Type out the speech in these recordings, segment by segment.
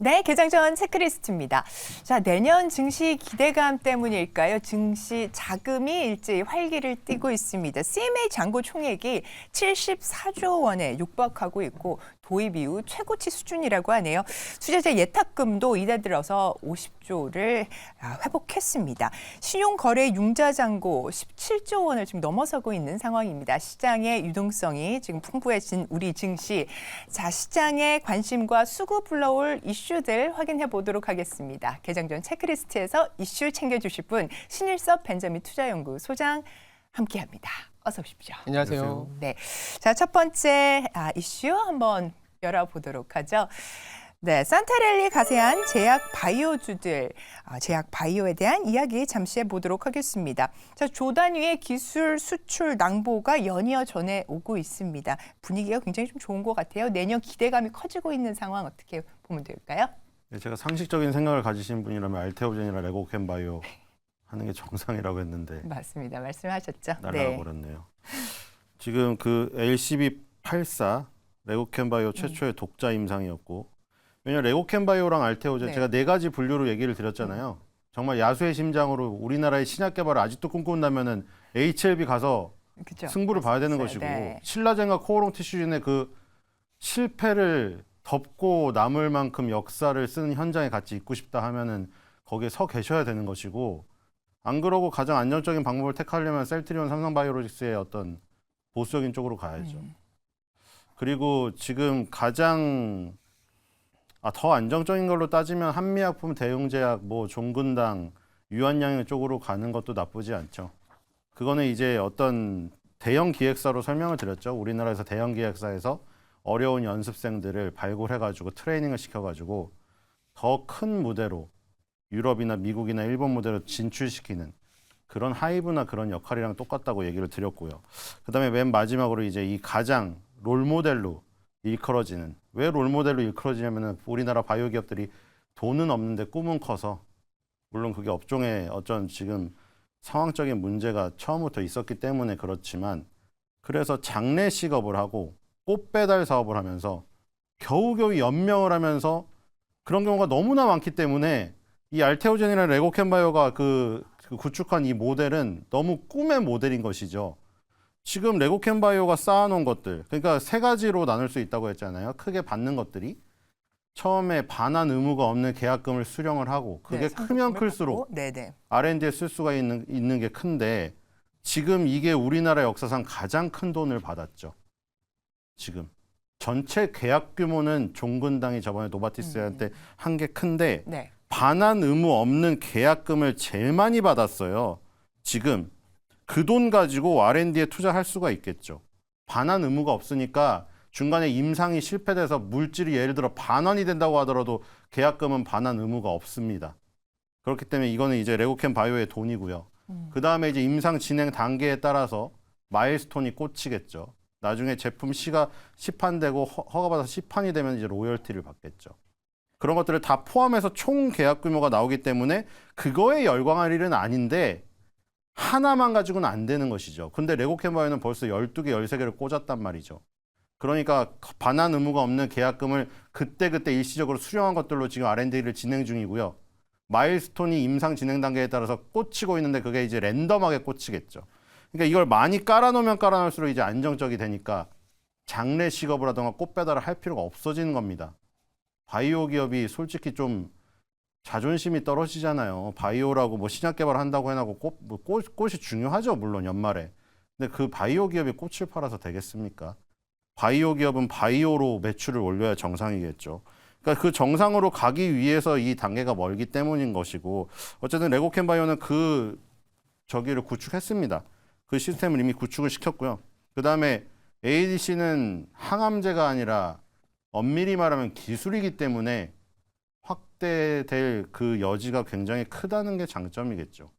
네, 개장 전 체크리스트입니다. 자, 내년 증시 기대감 때문일까요? 증시 자금이 일제히 활기를 띠고 있습니다. CMA 잔고 총액이 74조 원에 육박하고 있고 도입 이후 최고치 수준이라고 하네요. 투자자 예탁금도 이달 들어서 50조를 회복했습니다. 신용거래 융자 잔고 17조 원을 지금 넘어서고 있는 상황입니다. 시장의 유동성이 지금 풍부해진 우리 증시. 자, 시장의 관심과 수급 불러올 이슈들 확인해 보도록 하겠습니다. 개장 전 체크리스트에서 이슈 챙겨주실 분 신일섭 벤자민 투자연구 소장 함께합니다. 어서 오십시오. 안녕하세요. 네, 자, 첫 번째 이슈 한번 열어보도록 하죠. 네, 산타랠리 가세한 제약 바이오주들, 제약 바이오에 대한 이야기 잠시 해보도록 하겠습니다. 자, 조 단위의 기술 수출 낭보가 연이어 전해오고 있습니다. 분위기가 굉장히 좀 좋은 것 같아요. 내년 기대감이 커지고 있는 상황 어떻게 보면 될까요? 네, 제가 상식적인 생각을 가지신 분이라면 알테오젠이나 레고캠바이오 하는 게 정상이라고 했는데 맞습니다. 말씀하셨죠. 날아가 버렸네요. 지금 그 LCB84 레고캠바이오 최초의 독자 임상이었고, 왜냐면 레고캠바이오랑 알테오젠 네. 제가 네 가지 분류로 얘기를 드렸잖아요. 정말 야수의 심장으로 우리나라의 신약 개발을 아직도 꿈꾼다면은 HLB 가서 그죠? 승부를 봐야 되는 것이고, 네. 신라젠과 코오롱 티슈진의 그 실패를 덮고 남을 만큼 역사를 쓰는 현장에 같이 있고 싶다 하면은 거기에 서 계셔야 되는 것이고, 안 그러고 가장 안정적인 방법을 택하려면 셀트리온 삼성바이오로직스의 어떤 보수적인 쪽으로 가야죠. 그리고 지금 가장 더 안정적인 걸로 따지면 한미약품, 대웅제약, 뭐 종근당, 유한양행 쪽으로 가는 것도 나쁘지 않죠. 그거는 이제 어떤 대형 기획사로 설명을 드렸죠. 우리나라에서 대형 기획사에서 어려운 연습생들을 발굴해가지고 트레이닝을 시켜가지고 더 큰 무대로 유럽이나 미국이나 일본 무대로 진출시키는 그런 하이브나 그런 역할이랑 똑같다고 얘기를 드렸고요. 그다음에 맨 마지막으로 이제 이 가장 롤모델로 일컬어지는, 왜 롤모델로 일컬어지냐면은 우리나라 바이오 기업들이 돈은 없는데 꿈은 커서, 물론 그게 업종의 어떤 지금 상황적인 문제가 처음부터 있었기 때문에 그렇지만, 그래서 장례식업을 하고 꽃 배달 사업을 하면서 겨우겨우 연명을 하면서 그런 경우가 너무나 많기 때문에 이 알테오젠이나 레고캠바이오가 그 구축한 이 모델은 너무 꿈의 모델인 것이죠. 지금 레고캠바이오가 쌓아놓은 것들, 그러니까 세 가지로 나눌 수 있다고 했잖아요. 크게 받는 것들이 처음에 반환 의무가 없는 계약금을 수령을 하고, 그게 크면 클수록 R&D에 쓸 수가 있는 게 큰데, 지금 이게 우리나라 역사상 가장 큰 돈을 받았죠. 지금 전체 계약 규모는 종근당이 저번에 노바티스한테 한 게 큰데 반환 의무 없는 계약금을 제일 많이 받았어요. 지금 그 돈 가지고 R&D에 투자할 수가 있겠죠. 반환 의무가 없으니까 중간에 임상이 실패돼서 물질이 예를 들어 반환이 된다고 하더라도 계약금은 반환 의무가 없습니다. 그렇기 때문에 이거는 이제 레고캠 바이오의 돈이고요. 그 다음에 이제 임상 진행 단계에 따라서 마일스톤이 꽂히겠죠. 나중에 제품 시가 시판되고 허가받아서 시판이 되면 이제 로열티를 받겠죠. 그런 것들을 다 포함해서 총 계약 규모가 나오기 때문에 그거에 열광할 일은 아닌데, 하나만 가지고는 안 되는 것이죠. 근데 레고캠바이오는 벌써 12개, 13개를 꽂았단 말이죠. 그러니까 반환 의무가 없는 계약금을 그때그때 일시적으로 수령한 것들로 지금 R&D를 진행 중이고요. 마일스톤이 임상 진행 단계에 따라서 꽂히고 있는데 그게 이제 랜덤하게 꽂히겠죠. 그러니까 이걸 많이 깔아놓으면 깔아놓을수록 이제 안정적이 되니까 장례식업을 하던가 꽃 배달을 할 필요가 없어지는 겁니다. 바이오 기업이 솔직히 좀 자존심이 떨어지잖아요. 바이오라고 뭐 신약 개발을 한다고 해놓고 꽃이 중요하죠. 물론 연말에. 근데 그 바이오 기업이 꽃을 팔아서 되겠습니까? 바이오 기업은 바이오로 매출을 올려야 정상이겠죠. 그러니까 그 정상으로 가기 위해서 이 단계가 멀기 때문인 것이고, 어쨌든 레고캠바이오는 그 저기를 구축했습니다. 그 시스템을 이미 구축을 시켰고요. 그 다음에 ADC는 항암제가 아니라 엄밀히 말하면 기술이기 때문에 확대될 그 여지가 굉장히 크다는 게 장점이겠죠.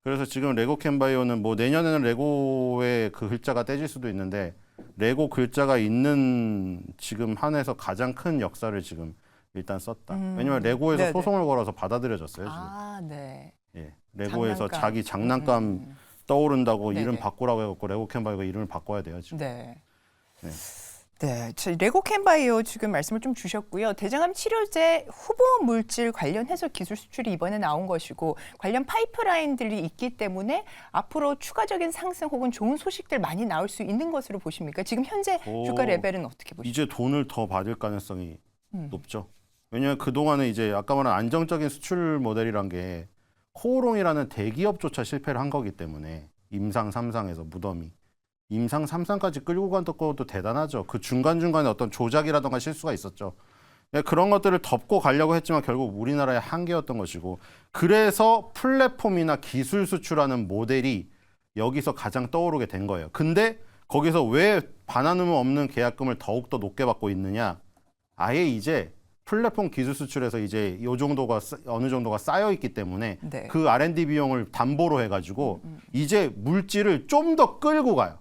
그래서 지금 레고캠바이오는 뭐 내년에는 레고의 그 글자가 떼질 수도 있는데, 레고 글자가 있는 지금 한해서 가장 큰 역사를 지금 일단 썼다. 왜냐면 레고에서 소송을 걸어서 받아들여졌어요. 지금. 예, 레고에서 장난감. 자기 장난감 떠오른다고 이름 바꾸라고 해갖고 레고캠바이오가 이름을 바꿔야 돼요 지금. 네, 레고캔바이오 지금 말씀을 좀 주셨고요. 대장암 치료제 후보 물질 관련해서 기술 수출이 이번에 나온 것이고 관련 파이프라인들이 있기 때문에 앞으로 추가적인 상승 혹은 좋은 소식들 많이 나올 수 있는 것으로 보십니까? 지금 현재 주가 레벨은 어떻게 보십니까? 이제 돈을 더 받을 가능성이 높죠. 왜냐하면 그동안은 이제 아까 말한 안정적인 수출 모델이란 게 코오롱이라는 대기업조차 실패를 한 거기 때문에 임상 3상에서 무덤이 임상 3상까지 끌고 간 것도 대단하죠. 그 중간중간에 어떤 조작이라던가 실수가 있었죠. 그런 것들을 덮고 가려고 했지만 결국 우리나라의 한계였던 것이고 그래서 플랫폼이나 기술 수출하는 모델이 여기서 가장 떠오르게 된 거예요. 근데 거기서 왜 반환음 없는 계약금을 더욱더 높게 받고 있느냐. 아예 이제 플랫폼 기술 수출에서 이제 요 정도가 어느 정도가 쌓여 있기 때문에 네. 그 R&D 비용을 담보로 해가지고 이제 물질을 좀 더 끌고 가요.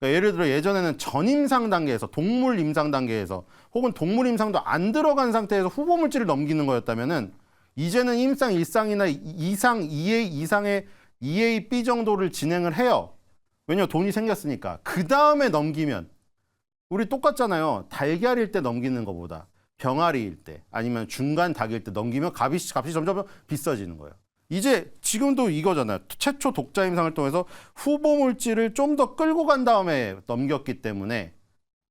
그러니까 예를 들어 예전에는 전임상 단계에서 동물 임상 단계에서 혹은 동물 임상도 안 들어간 상태에서 후보 물질을 넘기는 거였다면은 이제는 임상 1상이나 2상, 2A 이상의 EAB 정도를 진행을 해요. 왜냐면 돈이 생겼으니까. 그 다음에 넘기면 우리 똑같잖아요. 달걀일 때 넘기는 것보다 병아리일 때 아니면 중간 닭일 때 넘기면 값이 점점 비싸지는 거예요. 이제 지금도 이거잖아요. 최초 독자 임상을 통해서 후보 물질을 좀 더 끌고 간 다음에 넘겼기 때문에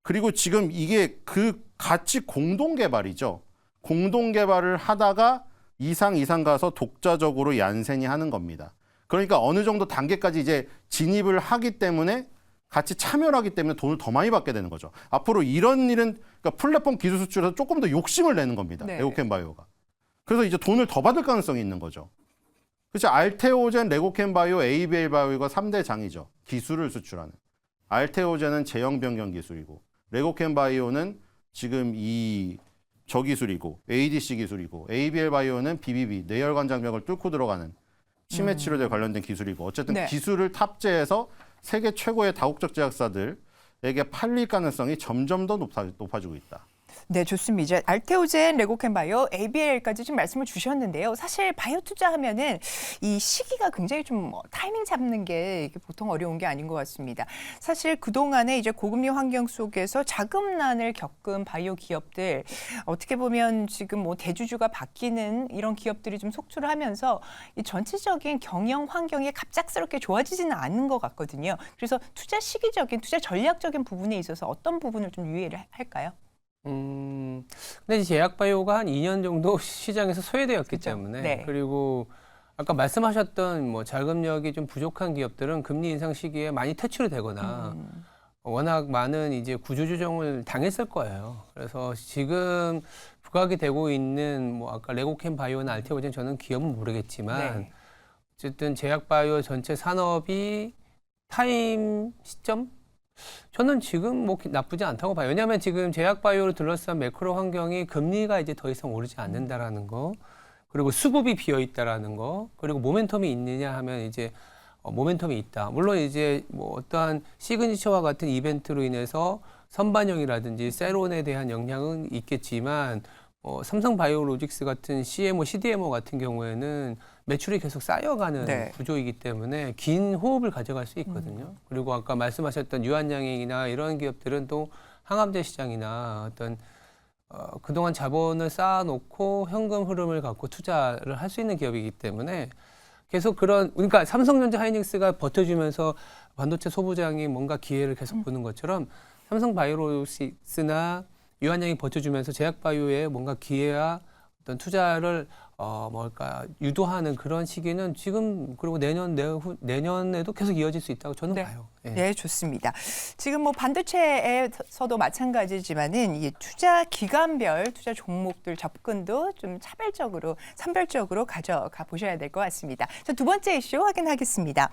그리고 지금 이게 그 같이 공동 개발이죠. 공동 개발을 하다가 이상 가서 독자적으로 얀센이 하는 겁니다. 그러니까 어느 정도 단계까지 이제 진입을 하기 때문에 같이 참여를 하기 때문에 돈을 더 많이 받게 되는 거죠. 앞으로 이런 일은 그러니까 플랫폼 기술 수출에서 조금 더 욕심을 내는 겁니다. 네. 레고캔바이오가. 그래서 이제 돈을 더 받을 가능성이 있는 거죠. 그렇죠. 알테오젠, 레고캔바이오, ABL바이오가 3대 장이죠. 기술을 수출하는. 알테오젠은 제형 변경 기술이고 레고캔바이오는 지금 저 기술이고 ADC 기술이고 ABL바이오는 BBB, 뇌혈관 장벽을 뚫고 들어가는 치매 치료제 관련된 기술이고 어쨌든 네. 기술을 탑재해서 세계 최고의 다국적 제약사들에게 팔릴 가능성이 점점 더 높아지고 있다. 네, 좋습니다. 이제 알테오젠, 레고캔바이오, ABL까지 지금 말씀을 주셨는데요. 사실 바이오 투자하면은 이 시기가 굉장히 좀 타이밍 잡는 게 이게 보통 어려운 게 아닌 것 같습니다. 사실 그동안에 이제 고금리 환경 속에서 자금난을 겪은 바이오 기업들 어떻게 보면 지금 뭐 대주주가 바뀌는 이런 기업들이 좀 속출을 하면서 이 전체적인 경영 환경이 갑작스럽게 좋아지지는 않는 것 같거든요. 그래서 투자 시기적인, 투자 전략적인 부분에 있어서 어떤 부분을 좀 유의를 할까요? 근데 이제 제약바이오가 한 2년 정도 시장에서 소외되었기 그렇죠. 때문에 네. 그리고 아까 말씀하셨던 뭐 자금력이 좀 부족한 기업들은 금리 인상 시기에 많이 퇴출이 되거나 워낙 많은 이제 구조조정을 당했을 거예요. 그래서 지금 부각이 되고 있는 뭐 아까 레고캔바이오나 알테오젠 저는 기업은 모르겠지만 네. 어쨌든 제약바이오 전체 산업이 타임 시점? 저는 지금 뭐 나쁘지 않다고 봐요. 왜냐하면 지금 제약바이오를 둘러싼 매크로 환경이 금리가 이제 더 이상 오르지 않는다라는 거, 그리고 수급이 비어 있다라는 거, 그리고 모멘텀이 있느냐 하면 이제 모멘텀이 있다. 물론 이제 뭐 어떠한 시그니처와 같은 이벤트로 인해서 선반영이라든지 세론에 대한 영향은 있겠지만 삼성바이오로직스 같은 CMO, CDMO 같은 경우에는 매출이 계속 쌓여가는 네. 구조이기 때문에 긴 호흡을 가져갈 수 있거든요. 그리고 아까 말씀하셨던 유한양행이나 이런 기업들은 또 항암제 시장이나 어떤 그동안 자본을 쌓아놓고 현금 흐름을 갖고 투자를 할 수 있는 기업이기 때문에 계속 그러니까 삼성전자 하이닉스가 버텨주면서 반도체 소부장이 뭔가 기회를 계속 보는 것처럼 삼성바이오로직스나 유한양이 버텨주면서 제약바이오에 뭔가 기회와 어떤 투자를 유도하는 그런 시기는 지금 그리고 내년에도 계속 이어질 수 있다고 저는 네. 봐요. 예. 네, 좋습니다. 지금 뭐 반도체에서도 마찬가지지만은 이 투자 기관별 투자 종목들 접근도 좀 산별적으로 가져가 보셔야 될 것 같습니다. 자, 두 번째 이슈 확인하겠습니다.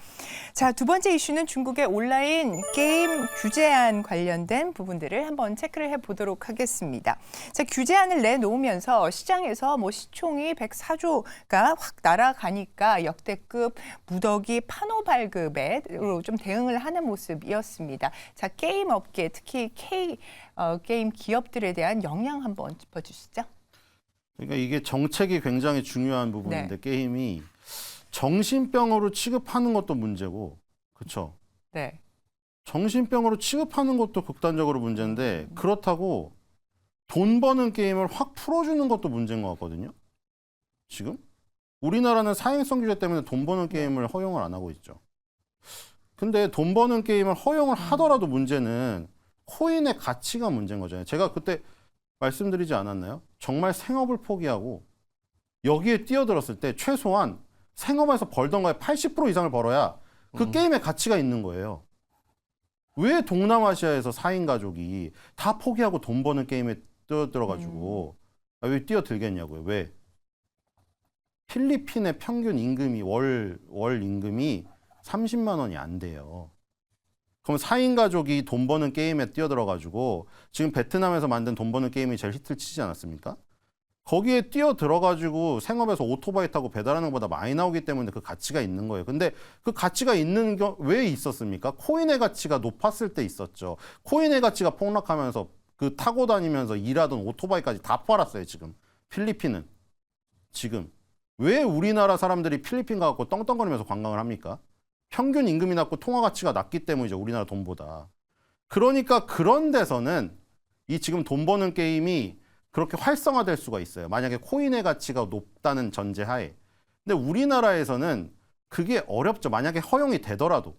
자, 두 번째 이슈는 중국의 온라인 게임 규제안 관련된 부분들을 한번 체크를 해보도록 하겠습니다. 자, 규제안을 내놓으면서 시장에서 뭐 시총이 104조가 확 날아가니까 역대급 무더기 판호 발급으로 좀 대응을 하는 모습이었습니다. 자, 게임 업계 특히 게임 기업들에 대한 영향 한번 짚어주시죠. 그러니까 이게 정책이 굉장히 중요한 부분인데 게임이 정신병으로 취급하는 것도 문제고, 그렇죠? 네. 정신병으로 취급하는 것도 극단적으로 문제인데 그렇다고 돈 버는 게임을 확 풀어주는 것도 문제인 것 같거든요. 지금 우리나라는 사행성 규제 때문에 돈 버는 게임을 허용을 안 하고 있죠. 근데 돈 버는 게임을 허용을 하더라도 문제는 코인의 가치가 문제인 거잖아요. 제가 그때 말씀드리지 않았나요? 정말 생업을 포기하고 여기에 뛰어들었을 때 최소한 생업에서 벌던 거에 80% 이상을 벌어야 그 게임의 가치가 있는 거예요. 왜 동남아시아에서 4인 가족이 다 포기하고 돈 버는 게임에 뛰어들어가지고 왜 뛰어들겠냐고요. 왜? 필리핀의 평균 임금이 월 임금이 30만 원이 안 돼요. 그럼 4인 가족이 돈 버는 게임에 뛰어들어가지고 지금 베트남에서 만든 돈 버는 게임이 제일 히트를 치지 않았습니까? 거기에 뛰어들어가지고 생업에서 오토바이 타고 배달하는 것보다 많이 나오기 때문에 그 가치가 있는 거예요. 근데 그 가치가 있는 게 왜 있었습니까? 코인의 가치가 높았을 때 있었죠. 코인의 가치가 폭락하면서 그 타고 다니면서 일하던 오토바이까지 다 팔았어요. 지금 필리핀은. 지금 왜 우리나라 사람들이 필리핀 가고 떵떵거리면서 관광을 합니까? 평균 임금이 낮고 통화 가치가 낮기 때문이죠. 우리나라 돈보다. 그러니까 그런 데서는 이 지금 돈 버는 게임이 그렇게 활성화될 수가 있어요. 만약에 코인의 가치가 높다는 전제하에. 근데 우리나라에서는 그게 어렵죠. 만약에 허용이 되더라도.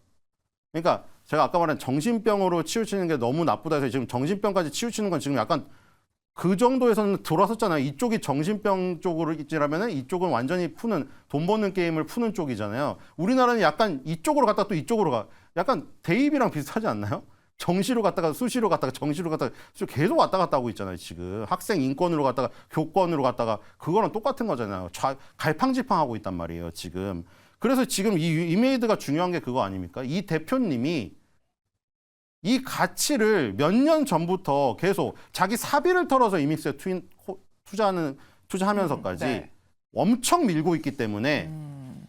그러니까 제가 아까 말한 정신병으로 치우치는 게 너무 나쁘다 해서 지금 정신병까지 치우치는 건 지금 약간 그 정도에서는 돌아섰잖아요. 이쪽이 정신병 쪽으로 있지라면은 이쪽은 완전히 푸는 돈 버는 게임을 푸는 쪽이잖아요. 우리나라는 약간 이쪽으로 갔다 또 이쪽으로 가. 약간 대입이랑 비슷하지 않나요? 정시로 갔다가 수시로 갔다가 정시로 갔다가 계속 왔다 갔다 하고 있잖아요. 지금 학생 인권으로 갔다가 교권으로 갔다가 그거랑 똑같은 거잖아요. 갈팡질팡하고 있단 말이에요. 지금. 그래서 지금 이 이메이드가 중요한 게 그거 아닙니까? 이 대표님이 이 가치를 몇 년 전부터 계속 자기 사비를 털어서 이믹스에 투자하면서까지 네. 엄청 밀고 있기 때문에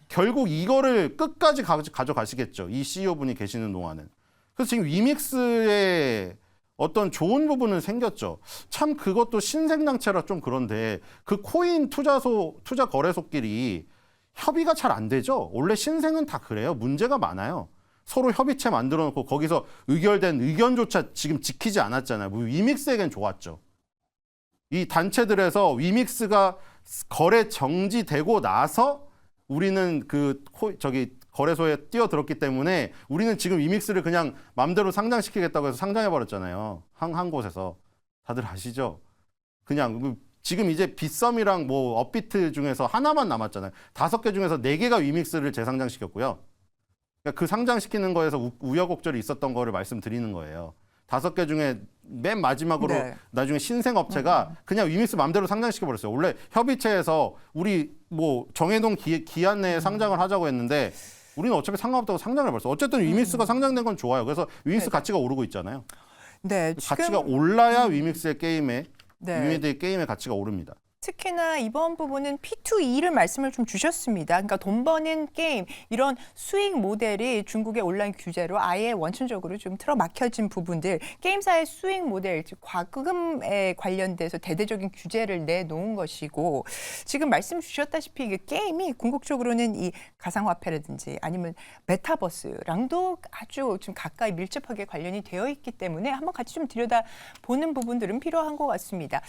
결국 이거를 끝까지 가져가시겠죠. 이 CEO분이 계시는 동안은. 그래서 지금 위믹스에 어떤 좋은 부분은 생겼죠. 참 그것도 신생당체라 좀 그런데 그 코인 투자 거래소끼리 협의가 잘 안 되죠. 원래 신생은 다 그래요. 문제가 많아요. 서로 협의체 만들어 놓고 거기서 의결된 의견조차 지금 지키지 않았잖아요. 위믹스에겐 좋았죠. 이 단체들에서 위믹스가 거래 정지되고 나서 우리는 거래소에 뛰어들었기 때문에 우리는 지금 위믹스를 그냥 맘대로 상장시키겠다고 해서 상장해버렸잖아요. 한 곳에서. 다들 아시죠? 그냥 지금 이제 빗썸이랑 뭐 업비트 중에서 하나만 남았잖아요. 5개 중에서 4개가 위믹스를 재상장시켰고요. 그러니까 그 상장시키는 거에서 우여곡절이 있었던 거를 말씀드리는 거예요. 5개 중에 맨 마지막으로 네. 나중에 신생업체가 그냥 위믹스 맘대로 상장시켜버렸어요. 원래 협의체에서 우리 뭐 정해놓은 기한 내에 상장을 하자고 했는데 우리는 어차피 상관없다고 상장을 해버렸어요. 어쨌든 위믹스가 상장된 건 좋아요. 그래서 위믹스 가치가 오르고 있잖아요. 네, 가치가 올라야 위믹스의 네. 위믹스의 게임의 가치가 오릅니다. 특히나 이번 부분은 P2E를 말씀을 좀 주셨습니다. 그러니까 돈 버는 게임, 이런 수익 모델이 중국의 온라인 규제로 아예 원천적으로 좀 틀어막혀진 부분들, 게임사의 수익 모델, 즉 과금에 관련돼서 대대적인 규제를 내놓은 것이고, 지금 말씀 주셨다시피 이게 게임이 궁극적으로는 이 가상화폐라든지 아니면 메타버스랑도 아주 좀 가까이 밀접하게 관련이 되어 있기 때문에 한번 같이 좀 들여다보는 부분들은 필요한 것 같습니다.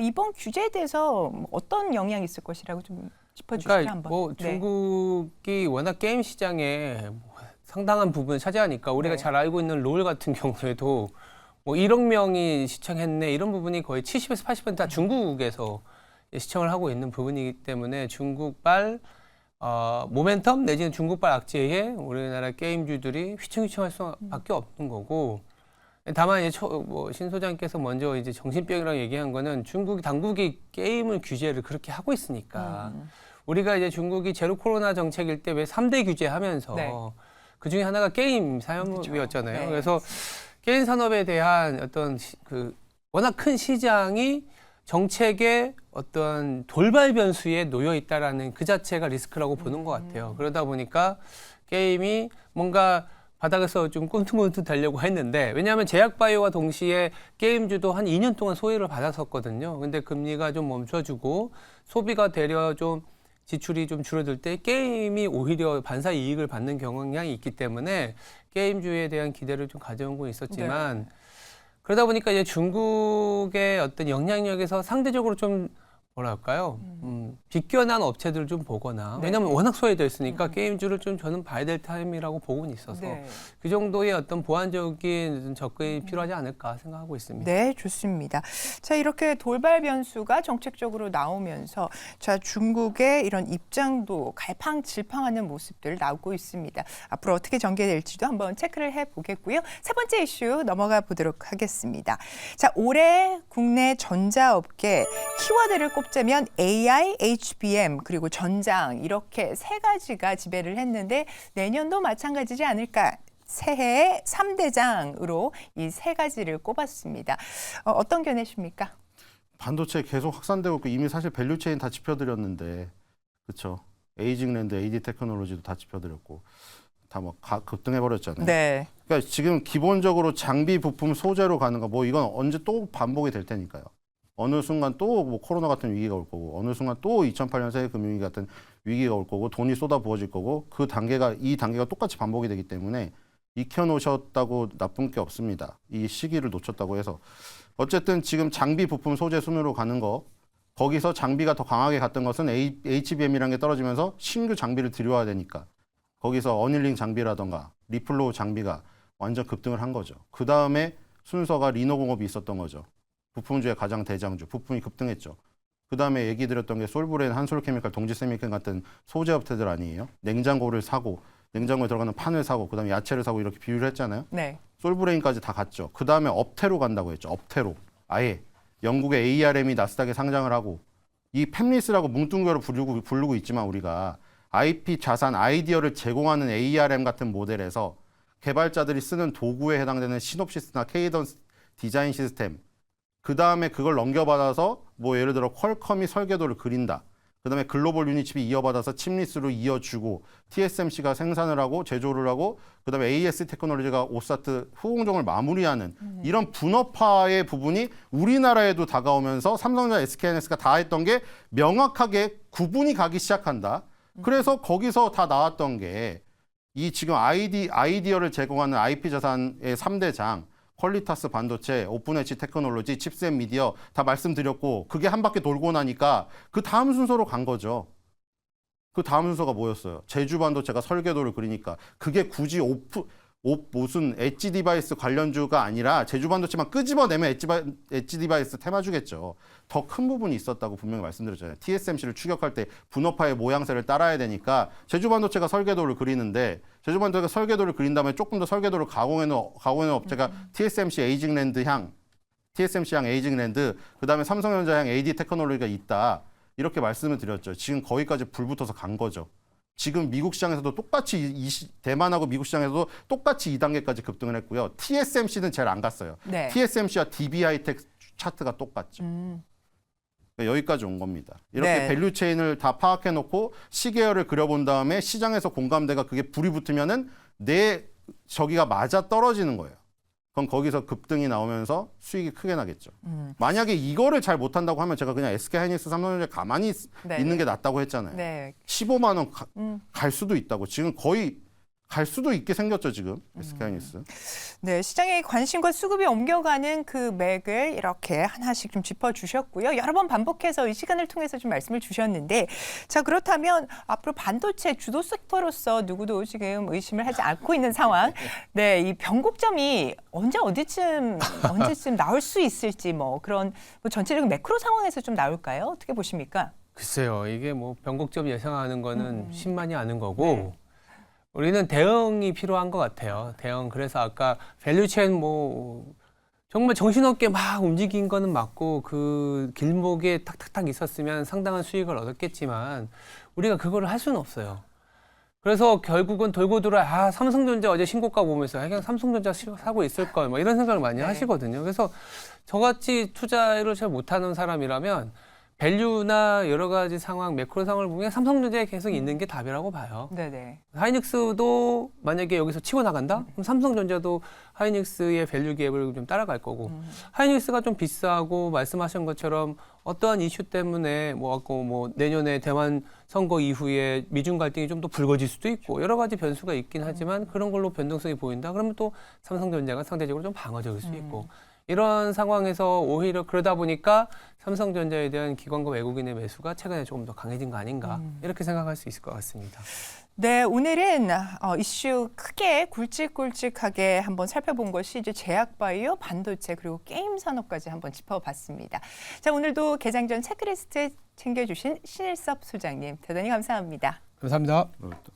이번 규제에 대해서 어떤 영향이 있을 것이라고 좀 짚어주시죠. 그러니까 한번. 뭐 네. 중국이 워낙 게임 시장에 상당한 부분을 차지하니까 우리가 네. 잘 알고 있는 롤 같은 경우에도 뭐 1억 명이 시청했네 이런 부분이 거의 70에서 80%다 중국에서 시청을 하고 있는 부분이기 때문에 중국발 모멘텀 내지는 중국발 악재에 우리나라 게임주들이 휘청휘청할 수밖에 없는 거고. 다만 이제 신 소장님께서 먼저 이제 정신병이라고 얘기한 거는 중국 당국이 게임을 규제를 그렇게 하고 있으니까 우리가 이제 중국이 제로 코로나 정책일 때 왜 3대 규제하면서 네. 그 중에 하나가 게임 산업이었잖아요. 네. 그래서 게임 산업에 대한 어떤 워낙 큰 시장이 정책의 어떤 돌발 변수에 놓여 있다라는 그 자체가 리스크라고 보는 것 같아요. 그러다 보니까 게임이 뭔가 바닥에서 좀 꾼퉁꾼퉁 달려고 했는데 왜냐하면 제약바이오와 동시에 게임주도 한 2년 동안 소외를 받았었거든요. 근데 금리가 좀 멈춰주고 소비가 되려 좀 지출이 좀 줄어들 때 게임이 오히려 반사 이익을 받는 경향이 있기 때문에 게임주에 대한 기대를 좀 가져온 건 있었지만 그러다 보니까 이제 중국의 어떤 영향력에서 상대적으로 좀 뭐랄까요? 비껴난 업체들을 좀 보거나 왜냐하면 워낙 소외되어 있으니까 게임주를 좀 저는 봐야 될 타임이라고 보고는 있어서 그 정도의 어떤 보완적인 접근이 필요하지 않을까 생각하고 있습니다. 네, 좋습니다. 자, 이렇게 돌발 변수가 정책적으로 나오면서 자, 중국의 이런 입장도 갈팡질팡하는 모습들 나오고 있습니다. 앞으로 어떻게 전개될지도 한번 체크를 해보겠고요. 세 번째 이슈 넘어가 보도록 하겠습니다. 자, 올해 국내 전자업계 키워드를 꼽자면 AI, HBM 그리고 전장 이렇게 세 가지가 지배를 했는데 내년도 마찬가지지 않을까. 새해의 3대장으로 이 세 가지를 꼽았습니다. 어떤 견해십니까? 반도체 계속 확산되고 있고 이미 사실 밸류체인 다 짚어드렸는데 그렇죠. 에이징랜드, AD 테크놀로지도 다 짚어드렸고 다 뭐 급등해버렸잖아요. 네. 그러니까 지금 기본적으로 장비 부품 소재로 가는 거 뭐 이건 언제 또 반복이 될 테니까요. 어느 순간 또 뭐 코로나 같은 위기가 올 거고 어느 순간 또 2008년 세계 금융위기 같은 위기가 올 거고 돈이 쏟아 부어질 거고 이 단계가 똑같이 반복이 되기 때문에 익혀놓으셨다고 나쁜 게 없습니다. 이 시기를 놓쳤다고 해서 어쨌든 지금 장비 부품 소재 순으로 가는 거 거기서 장비가 더 강하게 갔던 것은 HBM이라는 게 떨어지면서 신규 장비를 들여와야 되니까 거기서 어닐링 장비라던가 리플로우 장비가 완전 급등을 한 거죠. 그 다음에 순서가 리노공업이 있었던 거죠. 부품주의 가장 대장주, 부품이 급등했죠. 그 다음에 얘기 드렸던 게 솔브레인, 한솔케미칼, 동지세미캠 같은 소재 업체들 아니에요. 냉장고를 사고, 냉장고에 들어가는 판을 사고, 그 다음에 야채를 사고 이렇게 비유를 했잖아요. 네. 솔브레인까지 다 갔죠. 그 다음에 업태로 간다고 했죠. 업태로. 아예 영국의 ARM이 나스닥에 상장을 하고 이 팹리스라고 뭉뚱그려 부르고 있지만 우리가 IP 자산, 아이디어를 제공하는 ARM 같은 모델에서 개발자들이 쓰는 도구에 해당되는 시놉시스나 케이던스 디자인 시스템 그 다음에 그걸 넘겨받아서 뭐 예를 들어 퀄컴이 설계도를 그린다. 그 다음에 글로벌 유니칩이 이어받아서 칩리스로 이어주고 TSMC가 생산을 하고 제조를 하고 그 다음에 AS 테크놀로지가 오사트 후공정을 마무리하는 이런 분업화의 부분이 우리나라에도 다가오면서 삼성전자, SK하이닉스가 다 했던 게 명확하게 구분이 가기 시작한다. 그래서 거기서 다 나왔던 게 이 지금 아이디어를 제공하는 IP 자산의 3대장 퀄리타스 반도체, 오픈 엣지 테크놀로지, 칩셋 미디어 다 말씀드렸고 그게 한 바퀴 돌고 나니까 그 다음 순서로 간 거죠. 그 다음 순서가 뭐였어요? 제주 반도체가 설계도를 그리니까 그게 굳이 무슨 엣지 디바이스 관련주가 아니라 제주 반도체만 끄집어내면 엣지 디바이스 테마주겠죠. 더 큰 부분이 있었다고 분명히 말씀드렸잖아요. TSMC를 추격할 때 분업화의 모양새를 따라야 되니까 제주 반도체가 설계도를 그리는데 제주 반도체가 설계도를 그린 다음에 조금 더 설계도를 가공해놓은 업체가 TSMC 에이징랜드향, TSMC향 에이징랜드, 그 다음에 삼성전자향 AD 테크놀로지가 있다. 이렇게 말씀을 드렸죠. 지금 거기까지 불붙어서 간 거죠. 지금 미국 시장에서도 똑같이 대만하고 미국 시장에서도 똑같이 2단계까지 급등을 했고요. TSMC는 제일 안 갔어요. 네. TSMC와 DB하이텍 차트가 똑같죠. 그러니까 여기까지 온 겁니다. 이렇게 네. 밸류체인을 다 파악해놓고 시계열을 그려본 다음에 시장에서 공감대가 그게 불이 붙으면은 저기가 맞아 떨어지는 거예요. 그럼 거기서 급등이 나오면서 수익이 크게 나겠죠. 만약에 이거를 잘 못한다고 하면 제가 그냥 SK하이닉스, 삼성전자 가만히 있는 게 낫다고 했잖아요. 네. 15만 원 갈 수도 있다고. 지금 거의 갈 수도 있게 생겼죠, 지금 SK하이닉스. 네, 시장의 관심과 수급이 옮겨가는 그 맥을 이렇게 하나씩 좀 짚어주셨고요. 여러 번 반복해서 이 시간을 통해서 좀 말씀을 주셨는데 자, 그렇다면 앞으로 반도체 주도 섹터로서 누구도 지금 의심을 하지 않고 있는 상황. 네, 이 변곡점이 언제쯤 나올 수 있을지 뭐 그런 뭐 전체적인 매크로 상황에서 좀 나올까요? 어떻게 보십니까? 글쎄요, 이게 뭐 변곡점 예상하는 거는 쉽만이 않은 거고 우리는 대응이 필요한 것 같아요. 대응. 그래서 아까 밸류체인 뭐 정말 정신없게 막 움직인 거는 맞고 그 길목에 탁탁탁 있었으면 상당한 수익을 얻었겠지만 우리가 그거를 할 수는 없어요. 그래서 결국은 돌고 돌아 삼성전자 어제 신고가 보면서 그냥 삼성전자 사고 있을 걸 뭐 이런 생각을 많이 하시거든요. 그래서 저같이 투자를 잘 못하는 사람이라면 밸류나 여러 가지 상황, 매크로 상황을 보면 삼성전자에 계속 있는 게 답이라고 봐요. 네네. 하이닉스도 만약에 여기서 치고 나간다? 그럼 삼성전자도 하이닉스의 밸류 갭을 좀 따라갈 거고 하이닉스가 좀 비싸고 말씀하신 것처럼 어떠한 이슈 때문에 뭐 내년에 대만 선거 이후에 미중 갈등이 좀 더 불거질 수도 있고 여러 가지 변수가 있긴 하지만 그런 걸로 변동성이 보인다? 그러면 또 삼성전자가 상대적으로 좀 방어적일 수 있고 이런 상황에서 오히려 그러다 보니까 삼성전자에 대한 기관과 외국인의 매수가 최근에 조금 더 강해진 거 아닌가 이렇게 생각할 수 있을 것 같습니다. 네, 오늘은 이슈 크게 굵직굵직하게 한번 살펴본 것이 이제 제약바이오, 반도체 그리고 게임 산업까지 한번 짚어봤습니다. 자, 오늘도 개장 전 체크리스트 챙겨주신 신일섭 소장님 대단히 감사합니다. 감사합니다. 또